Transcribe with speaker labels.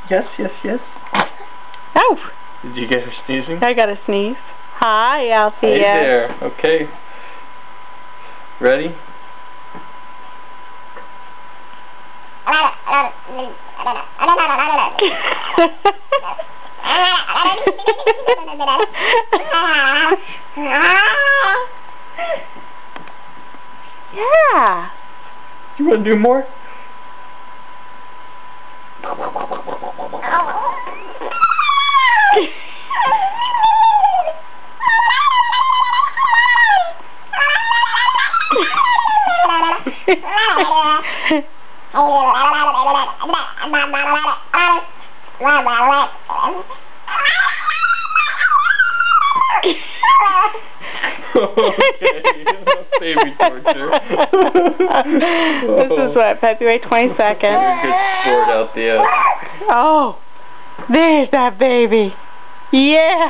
Speaker 1: Yes, yes, yes.
Speaker 2: Oh!
Speaker 1: Did you get her sneezing?
Speaker 2: I got a sneeze. Hi, Althea.
Speaker 1: Hey there. Okay. Ready?
Speaker 2: Yeah.
Speaker 1: You want to do more? Okay, baby torture.
Speaker 2: This is what, February 22nd?
Speaker 1: You're a good sport, Althea.
Speaker 2: Oh, there's that baby. Yeah.